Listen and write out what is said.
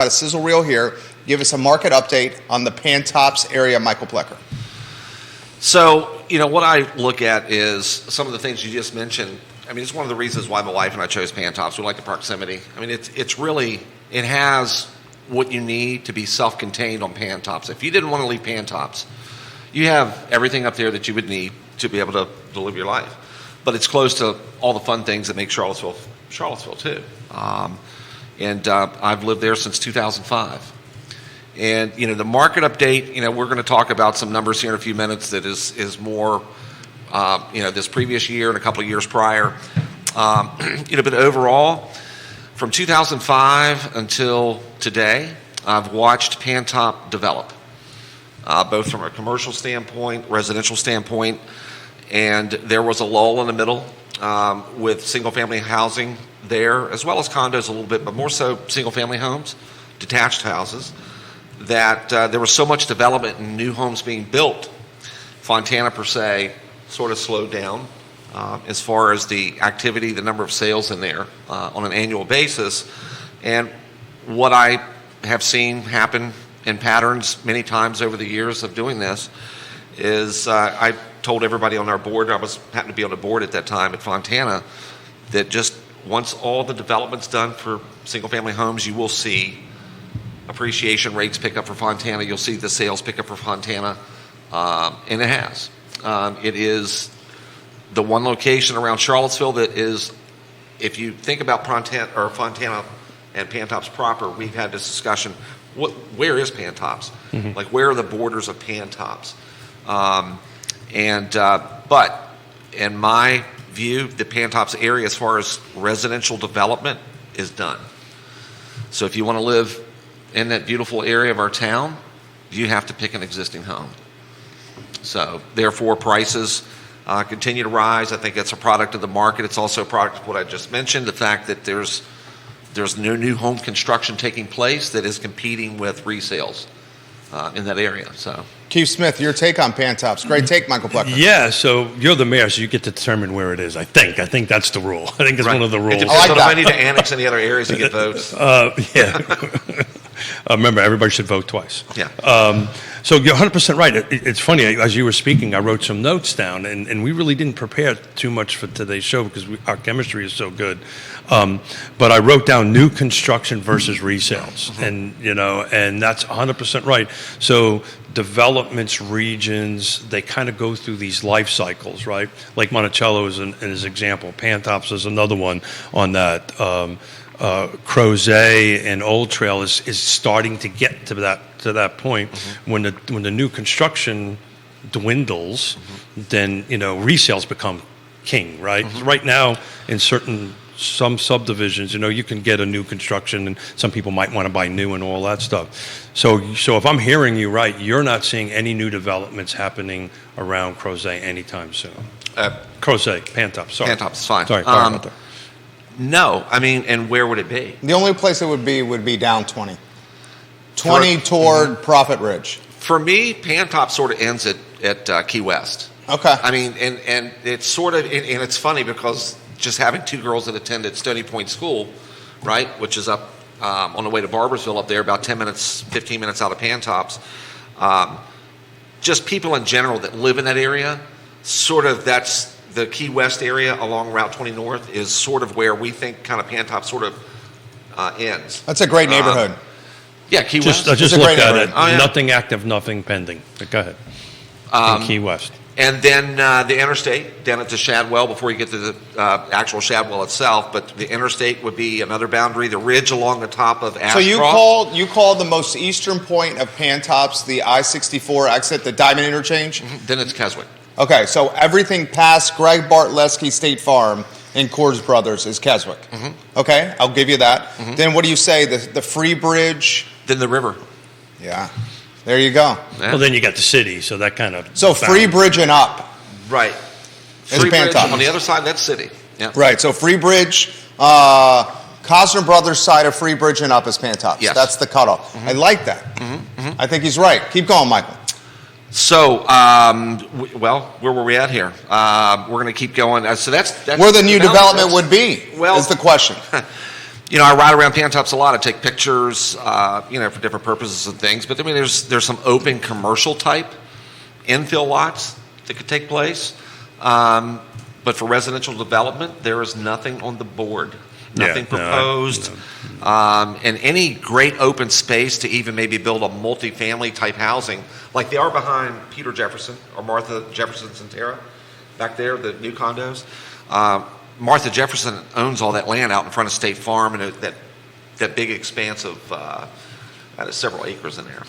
Got a sizzle reel here. Give us a market update on the Pantops area, Michael Plecker. So, what I look at is some of the things you just mentioned. I mean, it's one of the reasons why my wife and I chose Pantops. We like the proximity. I mean, it has what you need to be self-contained on Pantops. If you didn't want to leave Pantops, you have everything up there that you would need to be able to live your life. But it's close to all the fun things that make Charlottesville too. I've lived there since 2005. And, the market update, we're going to talk about some numbers here in a few minutes that is more, this previous year and a couple of years prior. But overall, from 2005 until today, I've watched Pantop develop, both from a commercial standpoint, residential standpoint, and there was a lull in the middle with single-family housing there, as well as condos a little bit, but more so single-family homes, detached houses, that there was so much development and new homes being built. Fontana, per se, sort of slowed down as far as the activity, the number of sales in there on an annual basis. And what I have seen happen in patterns many times over the years of doing this is I told everybody on our board, happened to be on the board at that time at Fontana, that just once all the development's done for single-family homes, you will see appreciation rates pick up for Fontana. You'll see the sales pick up for Fontana, and it has. It is the one location around Charlottesville that is, if you think about Fontana and Pantops proper, we've had this discussion. Where is Pantops? Mm-hmm. Like, where are the borders of Pantops? But in my view, the Pantops area, as far as residential development, is done. So if you want to live in that beautiful area of our town, you have to pick an existing home. So therefore, prices continue to rise. I think that's a product of the market. It's also a product of what I just mentioned, the fact that there's no new home construction taking place that is competing with resales in that area. So, Keith Smith, your take on Pantops. Great take, Michael Plecker. Yeah, so you're the mayor, so you get to determine where it is. I think that's the rule. I think it's one of the rules. It depends on if I need to annex any other areas to get votes. Yeah. Remember, everybody should vote twice. Yeah. So you're 100% right. It's funny, as you were speaking, I wrote some notes down, and we really didn't prepare too much for today's show because our chemistry is so good. But I wrote down new construction versus resales, mm-hmm. and that's 100% right. So developments, regions, they kind of go through these life cycles, right? Like Monticello is an example. Pantops is another one on that. Crozet and Old Trail is starting to get to that point. Mm-hmm. when the new construction dwindles, mm-hmm. then resales become king, right? Mm-hmm. Right now, in some subdivisions, you can get a new construction, and some people might want to buy new and all that stuff. So if I'm hearing you right, you're not seeing any new developments happening around Crozet anytime soon. Crozet, Pantops. Sorry, Pantops is fine. Sorry about that. No, I mean, and where would it be? The only place it would be down 20 toward mm-hmm. Prophet Ridge. For me, Pantops sort of ends at Key West. Okay. I mean, and it's sort of, and it's funny because just having two girls that attended Stony Point School, right, which is up on the way to Barbersville up there, about 15 minutes out of Pantops, just people in general that live in that area, sort of that's the Key West area along Route 20 North is sort of where we think kind of Pantops sort of ends. That's a great neighborhood. Yeah, Key West. I just looked at it. Oh, yeah. Nothing active, nothing pending. But go ahead. In Key West. And then the interstate, down at the Shadwell, before you get to the actual Shadwell itself, but the interstate would be another boundary, the ridge along the top of Ashcroft. So you called the most eastern point of Pantops the I-64 exit, the Diamond Interchange? Mm-hmm. Then it's Keswick. Okay, so everything past Greg Bartlesky State Farm and Coors Brothers is Keswick. Mm-hmm. Okay, I'll give you that. Mm-hmm. Then what do you say, the Free Bridge? Then the river. Yeah. There you go. Yeah. Well, then you got the city, so that kind of... So Free Bridge and up. Right. Free Bridge on the other side, that's city. Yeah. Right, so Free Bridge, Cosner Brothers side of Free Bridge and up is Pantops. Yes. That's the cutoff. Mm-hmm. I like that. Mm-hmm. Mm-hmm. I think he's right. Keep going, Michael. So, where were we at here? We're going to keep going. So that's where the new development would be, is the question. I ride around Pantops a lot. I take pictures, for different purposes and things. But I mean, there's some open commercial type infill lots that could take place. But for residential development, there is nothing on the board, nothing proposed. And any great open space to even maybe build a multifamily type housing, like they are behind Peter Jefferson or Martha Jefferson Centera, back there, the new condos. Martha Jefferson owns all that land out in front of State Farm and that big expanse of several acres in there.